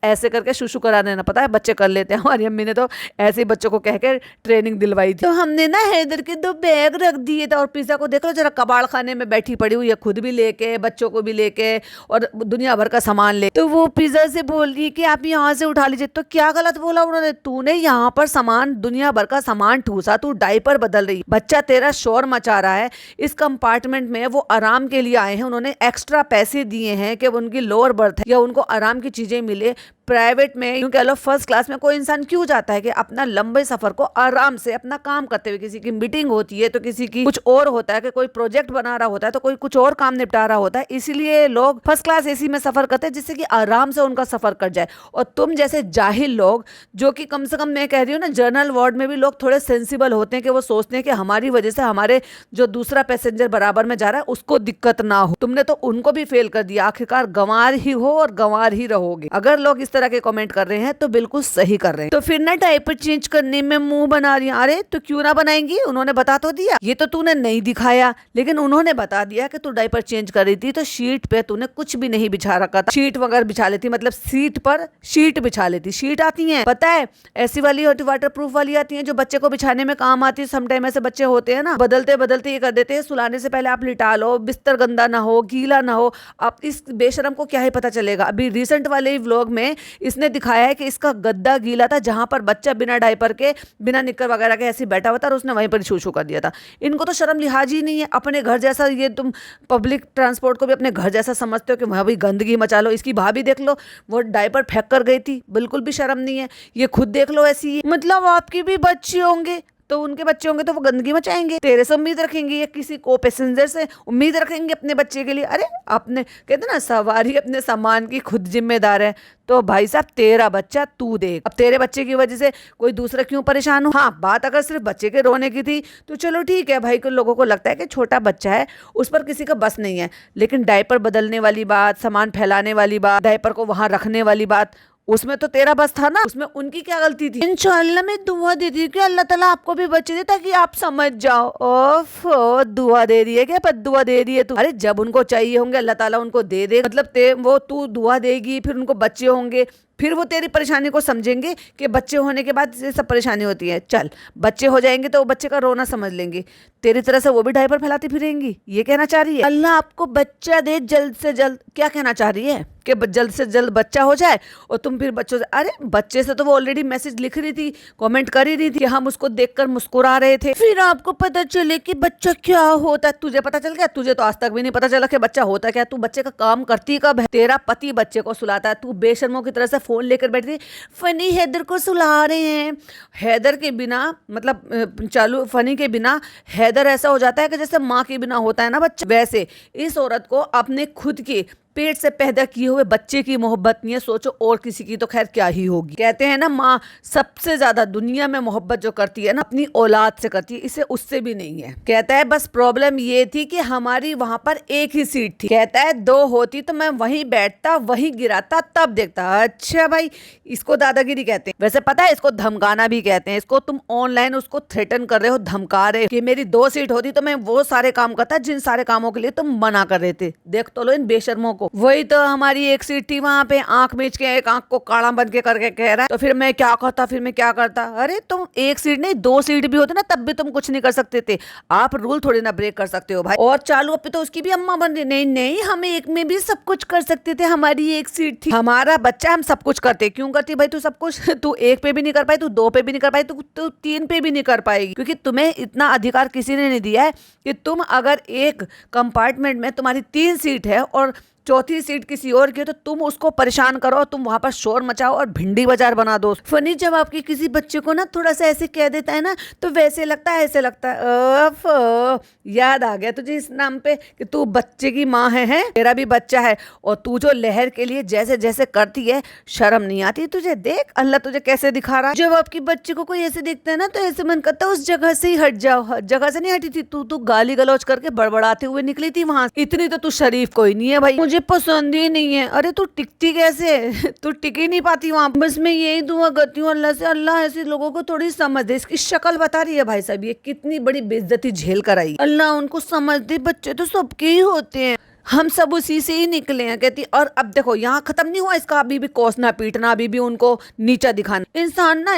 ऐसे करके शुशु करा देना, पता है बच्चे कर लेते हैं। हमारी अम्मी ने तो ऐसे ही बच्चों को कह के ट्रेनिंग दिलवाई थी। तो हमने ना हैदर के 2 बैग रख दिए थे और पिज्जा को देख लो जरा कबाड़ खाने में बैठी पड़ी हुई है, खुद भी लेके बच्चों को भी लेके और दुनिया भर का सामान ले। तो वो पिज्जा से बोल रही है कि आप यहाँ से उठा लीजिए। तो क्या गलत बोला उन्होंने? तूने यहाँ पर सामान, दुनिया भर का सामान ठूसा, तू डायपर बदल रही, बच्चा तेरा शोर मचा रहा है। इस कंपार्टमेंट में वो आराम के लिए आए हैं, उन्होंने एक्स्ट्रा पैसे दिए हैं कि उनकी लोअर बर्थ है या उनको आराम की चीजें मिले। प्राइवेट में यूं कह लो फर्स्ट क्लास में कोई इंसान क्यों जाता है कि अपना लंबे सफर को आराम से अपना काम करते हुए, किसी की मीटिंग होती है तो किसी की कुछ और होता है कि कोई प्रोजेक्ट बना रहा होता है तो कोई कुछ और काम निपटा रहा होता है, इसीलिए लोग फर्स्ट क्लास एसी में सफर करते हैं जिससे कि आराम से उनका सफर कट जाए। और तुम जैसे जाहिल लोग, जो कि कम से कम मैं कह रही हूँ ना, जनरल वार्ड में भी लोग थोड़े सेंसिबल होते हैं कि वो सोचते हैं कि हमारी वजह से हमारे जो दूसरा पैसेंजर बराबर में जा रहा है उसको दिक्कत ना हो। तुमने तो उनको भी फेल कर दिया, आखिरकार गंवार ही हो और गंवार ही रहोगे। अगर लोग इस तरह के कमेंट कर रहे हैं तो बिल्कुल सही कर रहे हैं। तो फिर ना डायपर चेंज करने में मुंह बना रही है। अरे तो क्यों ना बनाएंगी, उन्होंने बता तो दिया, ये तो तूने नहीं दिखाया, लेकिन उन्होंने बता दिया कि तू डायपर चेंज कर रही थी तो शीट पे तूने कुछ भी नहीं बिछा रखा था। शीट वगैरह बिछा लेती, मतलब सीट पर शीट बिछा लेती। शीट आती है पता है, ऐसी वाली होती, वाटर प्रूफ वाली आती है जो बच्चे को बिछाने में काम आती है। समटाइम ऐसे बच्चे होते हैं ना, बदलते बदलते ये कर देते हैं, सुलाने से पहले आप लिटा लो, बिस्तर गंदा ना हो, गीला ना हो। अब इस बेशरम को क्या ही पता चलेगा। अभी रिसेंट वाले व्लॉग में इसने दिखाया है कि इसका गद्दा गीला था जहां पर बच्चा बिना डायपर के, बिना निक्कर वगैरह के ऐसे बैठा हुआ था और उसने वहीं पर शू कर दिया था। इनको तो शर्म लिहाज ही नहीं है। अपने घर जैसा, ये तुम पब्लिक ट्रांसपोर्ट को भी अपने घर जैसा समझते हो कि वहां भी गंदगी मचा लो। इसकी भाभी देख लो, वो डायपर फेंक कर गई थी, बिल्कुल भी शर्म नहीं है। ये खुद देख लो ऐसी है। मतलब आपके भी बच्चे होंगे तो उनके बच्चे होंगे तो वो गंदगी मचाएंगे, तेरे से उम्मीद रखेंगे या किसी को पैसेंजर से उम्मीद रखेंगे अपने बच्चे के लिए? अरे अपने कहते ना, सवारी अपने सामान की खुद जिम्मेदार है। तो भाई साहब तेरा बच्चा तू देख, अब तेरे बच्चे की वजह से कोई दूसरा क्यों परेशान हो। हाँ, बात अगर सिर्फ बच्चे के रोने की थी तो चलो ठीक है भाई, को लोगों को लगता है कि छोटा बच्चा है उस पर किसी का बस नहीं है, लेकिन डायपर बदलने वाली बात, सामान फैलाने वाली बात, डायपर को वहां रखने वाली बात, उसमें तो तेरा बस था ना, उसमें उनकी क्या गलती थी। इंशाल्लाह मैं दुआ देती हूँ कि अल्लाह ताला आपको भी बच्चे दे ताकि आप समझ जाओ। ओफ, दुआ दे रही है क्या? पर दुआ दे रही है तू। अरे जब उनको चाहिए होंगे अल्लाह ताला उनको दे दे, मतलब वो तू दुआ देगी, फिर उनको बच्चे होंगे, फिर वो तेरी परेशानी को समझेंगे कि बच्चे होने के बाद ये सब परेशानी होती है। चल बच्चे हो जाएंगे तो वो बच्चे का रोना समझ लेंगे, तेरी तरह से वो भी डायपर फैलाती फिरेंगी। ये कहना चाह रही है अल्लाह आपको बच्चा दे जल्द से जल्द? क्या कहना चाह रही है कि जल्द से जल्द बच्चा हो जाए और तुम फिर बच्चों से? अरे बच्चे से तो वो ऑलरेडी मैसेज लिख रही थी, कमेंट कर ही रही थी, हम उसको देखकर मुस्कुरा रहे थे। फिर आपको पता चले कि बच्चा क्या होता है। तुझे पता चल गया? तुझे तो आज तक भी नहीं पता चला कि बच्चा होता क्या। तू बच्चे का काम करती कब है? तेरा पति बच्चे को सुलाता है, तू बेशर्मों की तरह से फोन लेकर बैठी। फनी हैदर को सुला रहे हैं। हैदर के बिना, मतलब चालू फनी के बिना हैदर ऐसा हो जाता है कि जैसे माँ के बिना होता है ना बच्चा, वैसे इस औरत को अपने खुद के पेट से पैदा किए हुए बच्चे की मोहब्बत नहीं है। सोचो और किसी की तो खैर क्या ही होगी। कहते हैं ना, माँ सबसे ज्यादा दुनिया में मोहब्बत जो करती है ना अपनी औलाद से करती है, इसे उससे भी नहीं है। कहता है बस प्रॉब्लम ये थी कि हमारी वहां पर एक ही सीट थी। कहता है 2 होती तो मैं वहीं बैठता, वहीं गिराता, तब देखता। अच्छा भाई, इसको दादागिरी कहते हैं। वैसे पता है इसको धमकाना भी कहते हैं। इसको तुम ऑनलाइन उसको थ्रेटन कर रहे हो, धमका रहे हो कि मेरी 2 सीट होती तो मैं वो सारे काम करता जिन सारे कामों के लिए तुम मना कर रहे थे। देख तो लो इन बेशर्मों को। वही तो हमारी एक सीट थी वहां पे, आंख मीच के एक आंख को काला बन के करके कह रहा है तो फिर मैं क्या करता, फिर मैं क्या करता। अरे तुम एक सीट नहीं 2 सीट भी होते ना तब भी तुम कुछ नहीं कर सकते थे। आप रूल थोड़ी ना ब्रेक कर सकते हो भाई। और चालू अब तो उसकी भी अम्मा बन रही। नहीं नहीं, हम एक में भी सब कुछ कर सकते थे, हमारी एक सीट थी, हमारा बच्चा, हम सब कुछ करते। क्यों करती भाई तू सब कुछ? तू 1 पे भी नहीं कर पाई, तू 2 पे भी नहीं कर पाई, तू 3 पे भी नहीं कर पाएगी, क्योंकि तुम्हें इतना अधिकार किसी ने नहीं दिया है कि तुम अगर एक कंपार्टमेंट में तुम्हारी 3 सीट है और 4थी सीट किसी और की तो तुम उसको परेशान करो, तुम वहां पर शोर मचाओ और भिंडी बाजार बना दो। फनी जब आपके किसी बच्चे को ना थोड़ा सा ऐसे कह देता है ना तो वैसे लगता है, ऐसे लगता है। याद आ गया तुझे इस नाम पे कि तू बच्चे की माँ है, तेरा भी बच्चा है और तू जो लहर के लिए जैसे जैसे करती है, शर्म नहीं आती तुझे? देख अल्लाह तुझे कैसे दिखा रहा है। जब आपके बच्चे को कोई ऐसे दिखता है ना तो ऐसे मन करता है उस जगह से ही हट जाओ। जगह से नहीं हटी थी तू गाली गलौज करके बड़बड़ाते हुए निकली थी वहां। इतनी तो तू शरीफ कोई नहीं है भाई, मुझे पसंद ही नहीं है। अरे तू टिकती कैसे? तू टिक ही नहीं पाती वहां। बस मैं यही दुआ करती हूँ अल्लाह से, अल्लाह ऐसे लोगों को थोड़ी समझ दे। इसकी शक्ल बता रही है भाई साहब, ये कितनी बड़ी बेइज्जती झेल कर आई। अल्लाह उनको समझ दे, बच्चे तो सबके ही होते हैं। हम सब उसी से ही निकले हैं। कहती और अब देखो यहाँ खत्म नहीं हुआ इसका, अभी भी कोसना पीटना, अभी भी उनको नीचा दिखाना। इंसान ना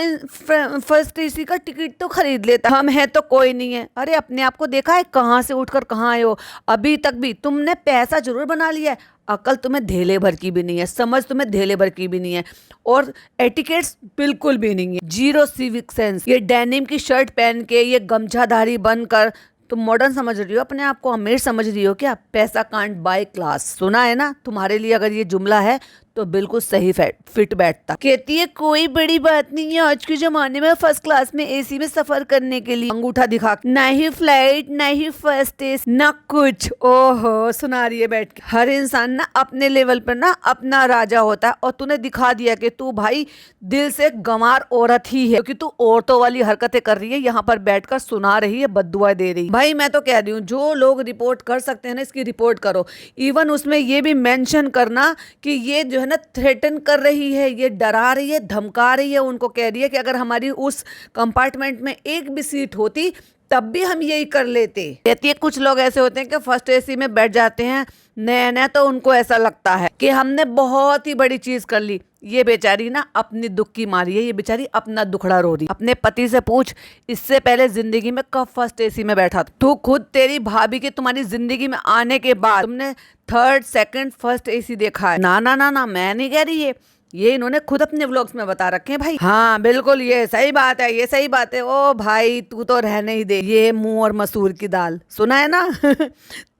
फर्स्ट एसी का टिकट तो खरीद लेता, हम है तो कोई नहीं है। अरे अपने आप को देखा है कहाँ से उठकर कहाँ आए हो। अभी तक भी तुमने पैसा जरूर बना लिया है, अकल तुम्हें धेले भर की भी नहीं है, समझ तुम्हें धेले भर की भी नहीं है, और एटिकेट्स बिल्कुल भी नहीं है। Zero civic sense. ये डेनिम की शर्ट पहन के, ये गमछाधारी बनकर तुम मॉडर्न समझ रही हो अपने आप को, अमीर समझ रही हो क्या? पैसा कांट बाय क्लास, सुना है ना? तुम्हारे लिए अगर ये जुमला है तो बिल्कुल सही फिट बैठता। कहती है कोई बड़ी बात नहीं है आज के जमाने में फर्स्ट क्लास में एसी में सफर करने के लिए। अंगूठा दिखा, ना ही फ्लाइट ना ही फर्स्ट एसी ना कुछ। ओहो सुना रही है बैठ के। हर इंसान ना अपने लेवल पर ना अपना राजा होता है, और तूने दिखा दिया कि तू भाई दिल से गंवार औरत ही है, क्योंकि तू औरतों वाली हरकतें कर रही है, यहाँ पर बैठकर सुना रही है, बद्दुआ दे रही। भाई मैं तो कह रही हूँ जो लोग रिपोर्ट कर सकते हैं ना, इसकी रिपोर्ट करो। इवन उसमें ये भी मेंशन करना कि ये जो है ना थ्रेटन कर रही है, ये डरा रही है, धमका रही है, उनको कह रही है कि अगर हमारी उस कंपार्टमेंट में एक भी सीट होती तब भी हम यही कर लेते। कहती है कुछ लोग ऐसे होते हैं कि फर्स्ट एसी में बैठ जाते हैं नया नया, तो उनको ऐसा लगता है कि हमने बहुत ही बड़ी चीज कर ली। ये बेचारी ना अपनी दुख की मारी है, ये बेचारी अपना दुखड़ा रो रही। अपने पति से पूछ इससे पहले जिंदगी में कब फर्स्ट एसी में बैठा था तू? खुद तेरी भाभी के तुम्हारी जिंदगी में आने के बाद तुमने थर्ड सेकंड फर्स्ट एसी देखा है? ना ना ना ना, मैं नहीं कह रही है, ये इन्होंने खुद अपने व्लॉग्स में बता रखे हैं भाई। हाँ बिल्कुल ये सही बात है, ये सही बात है। ओ भाई तू तो रहने ही दे, ये मुंह और मसूर की दाल, सुना है ना?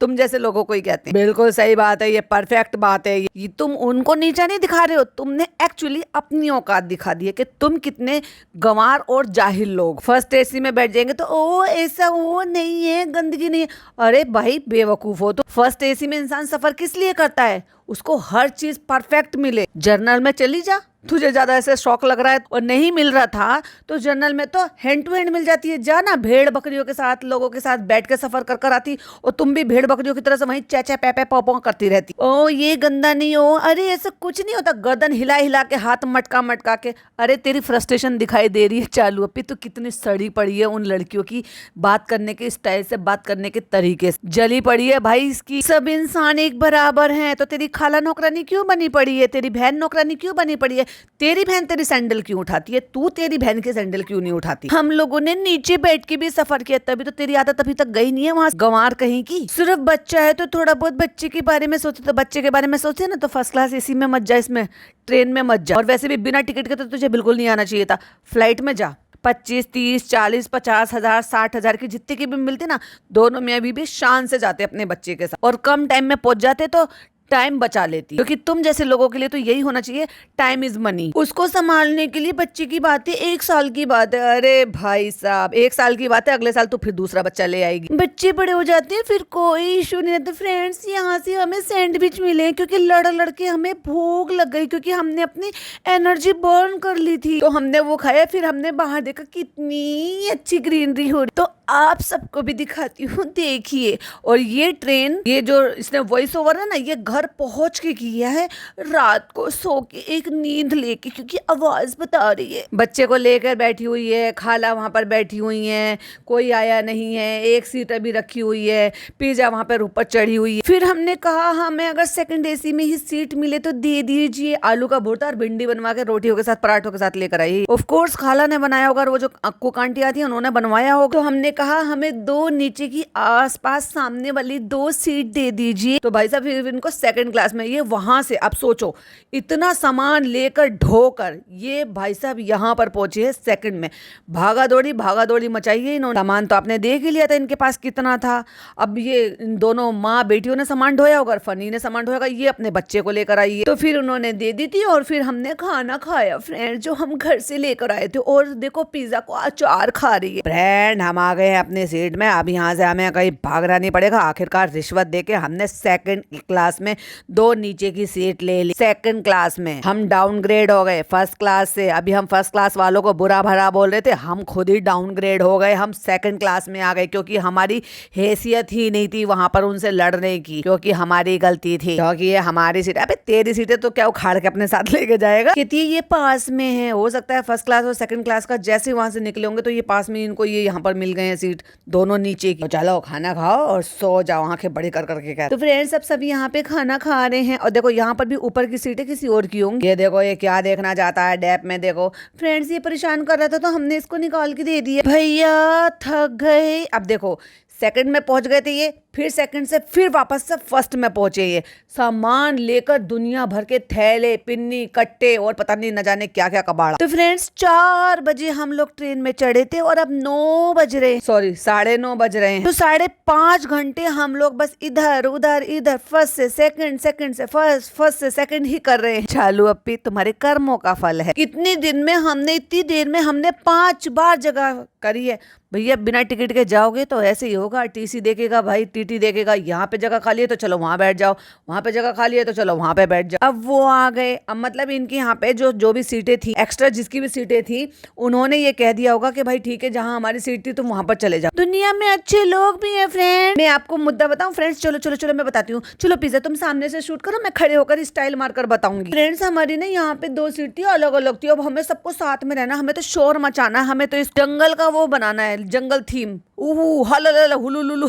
तुम जैसे लोगों को ही कहते हैं। बिल्कुल सही बात है, ये परफेक्ट बात है। ये तुम उनको नीचा नहीं दिखा रहे हो, तुमने एक्चुअली अपनी औकात दिखा दी है कि तुम कितने गंवार और जाहिल लोग। फर्स्ट एसी में बैठ जाएंगे तो ओ ऐसा वो नहीं है, गंदगी नहीं है। अरे भाई बेवकूफ हो तो। फर्स्ट एसी में इंसान सफर किस लिए करता है? उसको हर चीज परफेक्ट मिले। जर्नल में चली जा, तुझे ज्यादा ऐसे शौक लग रहा है और नहीं मिल रहा था तो जर्नल में तो हैंड टू हैंड मिल जाती है। जाना भेड़ बकरियों के साथ, लोगों के साथ बैठ के सफर कर कर आती, और तुम भी भेड़ बकरियों की तरह से वहीं चै पै पै पौ करती रहती। ओ ये गंदा नहीं हो, अरे ऐसा कुछ नहीं होता, गर्दन हिला हिला के, हाथ मटका मटका के। अरे तेरी फ्रस्ट्रेशन दिखाई दे रही है चालू। अभी तो कितनी सड़ी पड़ी है उन लड़कियों की बात करने के स्टाइल से, बात करने के तरीके से, जली पड़ी है भाई इसकी। सब इंसान एक बराबर हैं, तो तेरी खाला नौकरानी क्यों बनी पड़ी है? तेरी बहन नौकरानी क्यों बनी पड़ी है? तेरी बहन तेरी सैंडल क्यों उठाती है? तू तेरी बहन के सैंडल क्यों नहीं उठाती? हम लोगों ने नीचे बैठ के भी सफर किया, तभी तो तेरी आदत अभी तक गई नहीं है वहां। गंवार कहीं की। सिर्फ बच्चा है तो थोड़ा बहुत बच्चे के बारे में सोचे, तो बच्चे के बारे में सोचे ना तो फर्स्ट क्लास एसी में मत जा, इसमें ट्रेन में मत जा। और वैसे भी बिना टिकट के तो तुझे बिल्कुल नहीं आना चाहिए था। फ्लाइट में जा, 25, 30, 40, 50,000, 60,000 की जितने की भी मिलती ना, दोनों में अभी भी शान से जाते अपने बच्चे के साथ, और कम टाइम में पहुंच जाते तो टाइम बचा लेती। क्योंकि तुम जैसे लोगों के लिए तो यही होना चाहिए, टाइम इज मनी। उसको संभालने के लिए बच्चे की बात है 1 साल की बात है। अरे भाई साहब 1 साल की बात है, अगले साल तो फिर दूसरा बच्चा ले आएगी। बच्चे बड़े हो जाते हैं फिर कोई इशू नहीं रहता। फ्रेंड्स यहाँ से हमें सैंडविच मिले क्योंकि लड़ लड़ के हमें भूख लग गई, क्योंकि हमने अपनी एनर्जी बर्न कर ली थी, तो हमने वो खाया। फिर हमने बाहर देखा कितनी अच्छी ग्रीनरी हो रही, तो आप सबको भी दिखाती हूँ, देखिए। और ये ट्रेन, ये जो इसने वॉइस ओवर है ना, ये घर पहुंच के किया है, रात को सो के एक नींद लेके, क्योंकि आवाज बता रही है। बच्चे को लेकर बैठी हुई है, खाला वहां पर बैठी हुई है, कोई आया नहीं है, एक सीट अभी रखी हुई है, पिज्जा वहां पर ऊपर चढ़ी हुई है। फिर हमने कहा हमें अगर सेकंड एसी में ही सीट मिले तो दे दीजिए। आलू का भुर्ता और भिंडी बनवा के रोटियों के साथ, पराठों के साथ लेकर आई। ऑफ कोर्स खाला ने बनाया होगा, वो जो कुक आंटी आती है उन्होंने बनवाया होगा। तो हमने कहा हमें 2 नीचे की आसपास सामने वाली 2 सीट दे दीजिए। तो भाई साहब फिर इनको सेकंड क्लास में, ये वहां से, अब सोचो इतना सामान लेकर ढोकर ये भाई साहब यहाँ पर पहुंचे हैं सेकंड में। भागा दौड़ी मचाइए इन्होंने। सामान तो आपने देख ही लिया था इनके पास कितना था। अब ये इन दोनों माँ बेटियों ने सामान ढोया होगा, फनी ने सामान ढोया होगा, ये अपने बच्चे को लेकर आई है। तो फिर उन्होंने दे दी थी और फिर हमने खाना खाया फ्रेंड, जो हम घर से लेकर आए थे। और देखो पिज्जा को अचार खा रही है। फ्रेंड हम आ गए हैं अपने सीट में, अब यहाँ से हमें कहीं भागना नहीं पड़ेगा। आखिरकार रिश्वत देके हमने सेकंड क्लास में दो नीचे की सीट ले ली। सेकंड क्लास में हम डाउनग्रेड हो गए फर्स्ट क्लास से। अभी हम फर्स्ट क्लास वालों को बुरा भरा बोल रहे थे, हम खुद ही डाउनग्रेड हो गए, हम सेकंड क्लास में आ गए क्योंकि हमारी हैसियत ही नहीं थी वहां पर उनसे लड़ने की, क्योंकि हमारी गलती थी, क्योंकि ये हमारी सीट। अबे तेरी सीटें तो क्या उखाड़ के अपने साथ लेके जाएगा। कहती है ये पास में है, हो सकता है फर्स्ट क्लास और सेकंड क्लास का जैसे वहां से निकले होंगे तो ये पास में इनको ये यहाँ पर मिल गए हैं सीट दोनों नीचे की। तो चलो खाना खाओ और सो जाओ, आंखें बड़ी कर करके कह। तो फ्रेंड्स अब सब यहाँ पे खाना खा रहे हैं और देखो यहाँ पर भी ऊपर की सीटें किसी और की होंगी। ये देखो ये क्या देखना चाहता है डैप में, देखो फ्रेंड्स ये परेशान कर रहा था तो हमने इसको निकाल के दे दिया। भैया थक गए। अब देखो सेकंड में पहुंच गए थे ये, फिर सेकंड से फिर वापस से फर्स्ट में पहुंचे ये, सामान लेकर दुनिया भर के थैले पिन्नी कट्टे और पता नहीं न जाने क्या क्या कबाड़ा। तो फ्रेंड्स 4 बजे हम लोग ट्रेन में चढ़े थे और अब 9 बज रहे, सॉरी 9:30 बज रहे हैं। तो 5.5 घंटे हम लोग बस इधर उधर इधर फर्स्ट से सेकंड, सेकंड से फर्स्ट, फर्स्ट से सेकंड ही कर रहे हैं। चालू अप्पी तुम्हारे कर्मों का फल है। कितने दिन में हमने, इतनी देर में हमने 5 बार जगह करी है। भैया बिना टिकट के जाओगे तो ऐसे ही होगा, टीसी देखेगा भाई, टीटी देखेगा, यहाँ पे जगह खाली है तो चलो वहां बैठ जाओ, वहां पे जगह खाली है तो चलो वहां पे बैठ जाओ। अब वो आ गए, अब मतलब इनकी यहाँ पे जो भी सीटें थी एक्स्ट्रा, जिसकी भी सीटें थी उन्होंने ये कह दिया होगा कि भाई ठीक है जहाँ हमारी सीट थी तुम वहां पर चले जाओ। दुनिया में अच्छे लोग भी है फ्रेंड। मैं आपको मुद्दा बताऊं फ्रेंड्स, चलो चलो चलो मैं बताती हूँ। चलो पिज्जा तुम सामने से शूट करो, मैं खड़े होकर स्टाइल मारकर बताऊंगी। फ्रेंड्स हमारी ना यहाँ पे 2 सीट थी, अलग अलग थी। अब हमें सबको साथ में रहना, हमें तो शोर मचाना, हमें तो इस जंगल का वो बनाना है, जंगल थीम। हुलुलुलु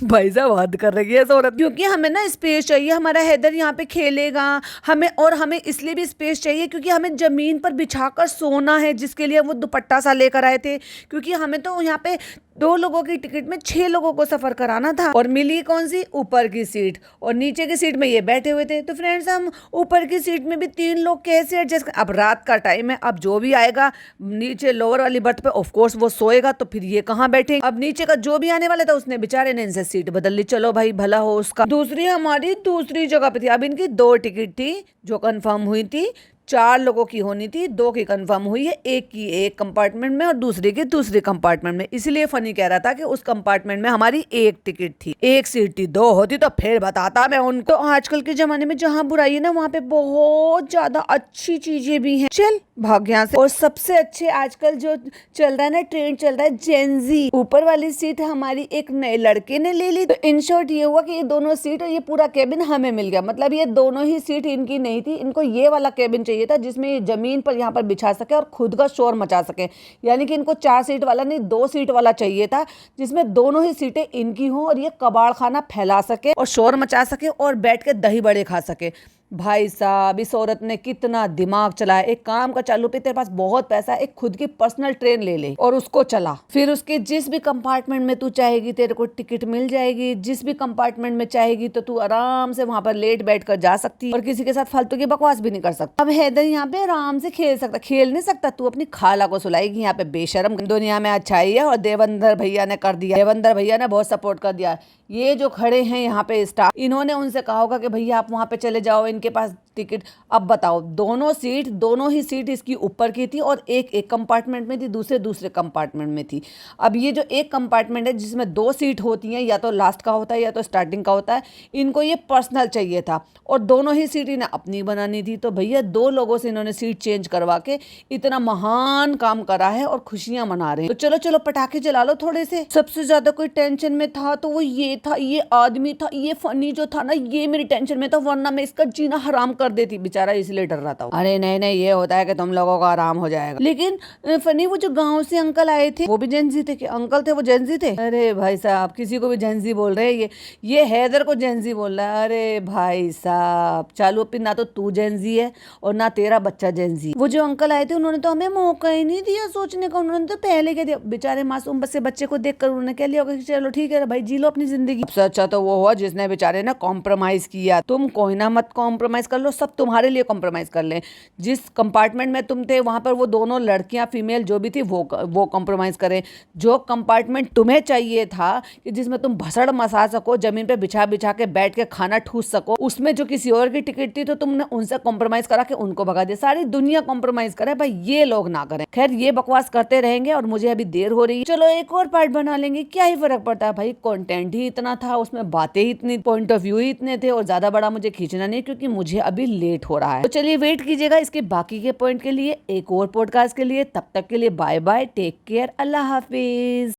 भाई साहब हद कर रही है औरत, क्योंकि हमें ना स्पेस चाहिए। हमारा हैदर यहाँ पे खेलेगा, हमें इसलिए भी स्पेस चाहिए क्योंकि हमें जमीन पर बिछाकर सोना है, जिसके लिए वो दुपट्टा सा लेकर आए थे, क्योंकि हमें तो यहाँ पे 2 लोगों की टिकट में 6 लोगों को सफर कराना था। और मिली कौन सी? ऊपर की सीट, और नीचे की सीट में ये बैठे हुए थे। तो फ्रेंड्स हम ऊपर की सीट में भी 3 लोग कैसे एडजस्ट। अब रात का टाइम है, अब जो भी आएगा नीचे लोअर वाली बर्थ पे ऑफ कोर्स वो सोएगा, तो फिर ये कहाँ बैठे। अब नीचे का जो भी आने वाला था उसने बेचारे ने इनसे सीट बदल ली। चलो भाई भला हो उसका। दूसरी हमारी दूसरी जगह पे थी। अब इनकी 2 टिकट थी जो कंफर्म हुई थी, 4 लोगों की होनी थी, 2 की कंफर्म हुई है, एक की एक कंपार्टमेंट में और दूसरे की दूसरे कंपार्टमेंट में। इसलिए फनी कह रहा था कि उस कंपार्टमेंट में हमारी 1 टिकट थी, 1 सीट थी। 2 होती तो फिर बताता मैं उनको। आजकल के जमाने में जहाँ बुराई है ना वहाँ पे बहुत ज्यादा अच्छी चीजें भी हैं। चल भाग यहाँ से। और सबसे अच्छे आजकल जो चल रहा है ना, ट्रेंड चल रहा है जेनजी। ऊपर वाली सीट हमारी एक नए लड़के ने ले ली। तो इन शॉर्ट ये हुआ कि ये दोनों सीट और ये पूरा केबिन हमें मिल गया। मतलब ये दोनों ही सीट इनकी नहीं थी, इनको ये वाला केबिन चाहिए था जिसमें ये जमीन पर यहाँ पर बिछा सके और खुद का शोर मचा सके। यानी कि इनको 4 सीट वाला नहीं 2 सीट वाला चाहिए था, जिसमें दोनों ही सीटें इनकी हों और ये कबाड़ खाना फैला सके और शोर मचा सके और बैठ के दही बड़े खा सके। भाई साहब इस औरत ने कितना दिमाग चलाया। एक काम का चालू पे, तेरे पास बहुत पैसा है, एक खुद की पर्सनल ट्रेन ले ले और उसको चला। फिर उसके जिस भी कंपार्टमेंट में तू चाहेगी तेरे को टिकट मिल जाएगी, जिस भी कंपार्टमेंट में चाहेगी तो तू आराम से वहां पर लेट बैठ कर जा सकती है और किसी के साथ फालतू की बकवास भी नहीं कर सकता। अब हैदर यहाँ पे आराम से खेल सकता। खेल नहीं सकता, तू अपनी खाला को सुलाएगी यहाँ पे। बेशरम दुनिया में अच्छाई है और देवेंद्र भैया ने कर दिया। देवेंद्र भैया ने बहुत सपोर्ट कर दिया। ये जो खड़े हैं यहाँ पे स्टाफ, इन्होंने उनसे कहा होगा कि भैया आप वहां पे चले जाओ, इनके पास टिकट। अब बताओ दोनों ही सीट इसकी ऊपर की थी और एक कंपार्टमेंट में थी, दूसरे कंपार्टमेंट में थी। अब ये जो एक कंपार्टमेंट है जिसमें 2 सीट होती हैं, या तो लास्ट का होता है या तो स्टार्टिंग का होता है, इनको ये पर्सनल चाहिए था और दोनों ही सीट इन्हें अपनी बनानी थी। तो भैया 2 लोगों से इन्होंने सीट चेंज करवा के इतना महान काम करा है और खुशियां मना रहे हैं। तो चलो चलो पटाखे जला लो थोड़े से। सबसे ज्यादा कोई टेंशन में था तो वो ये था, ये आदमी था, ये फनी जो था ना, ये मेरी टेंशन में था, वरना मैं इसका जीना हराम कर देती। बेचारा इसलिए डर रहा था। अरे नहीं ये होता है कि तुम लोगों का आराम हो जाएगा। लेकिन फनी वो जो गांव से अंकल आए थे वो भी जेंजी थे। कि अंकल थे वो जेंजी थे? अरे भाई साहब किसी को भी जेंजी बोल रहे हैं। ये हैदर को जेंजी बोल रहा है। अरे भाई साहब चालू अपनी, ना तो तू जेंजी है और ना तेरा बच्चा जेंजी। वो जो अंकल आए थे उन्होंने तो हमें मौका ही नहीं दिया सोचने का। उन्होंने तो पहले कह दिया। बेचारे मासूम बच्चे बच्चे को देख कर उन्होंने कह लिया चलो ठीक है भाई जी लो अपनी जिंदगी। सबसे अच्छा तो वो हुआ जिसने बेचारे ने कॉम्प्रोमाइज किया। तुम कोई ना मत कॉम्प्रोमाइज कर लो, सब तुम्हारे लिए कॉम्प्रोमाइज़ कर लें। जिस कंपार्टमेंट में तुम थे वहाँ पर वो दोनों लड़कियाँ फीमेल जो भी थी वो कॉम्प्रोमाइज़ करें। जो कंपार्टमेंट तुम्हें चाहिए था कि जिसमें तुम भसड़ मसा सको, ज़मीन पे बिछा बिछा के बैठ के खाना ठूस सको, उसमें जो किसी और की टिकट थी तो तुमने उनसे कॉम्प्रोमाइज़ करा के उनको भगा दिया। सारी दुनिया कॉम्प्रोमाइज़ करे भाई, ये लोग ना करें। खैर ये बकवास करते रहेंगे और मुझे अभी देर हो रही है, चलो एक और पार्ट बना लेंगे, क्या ही फर्क पड़ता है भाई। कंटेंट ही इतना था, उसमें बातें ही इतनी, पॉइंट ऑफ व्यू ही इतने थे और ज्यादा बड़ा मुझे खींचना नहीं क्योंकि मुझे अभी लेट हो रहा है। तो चलिए वेट कीजिएगा इसके बाकी के पॉइंट के लिए, एक और पॉडकास्ट के लिए। तब तक के लिए बाय बाय, टेक केयर, अल्लाह हाफिज।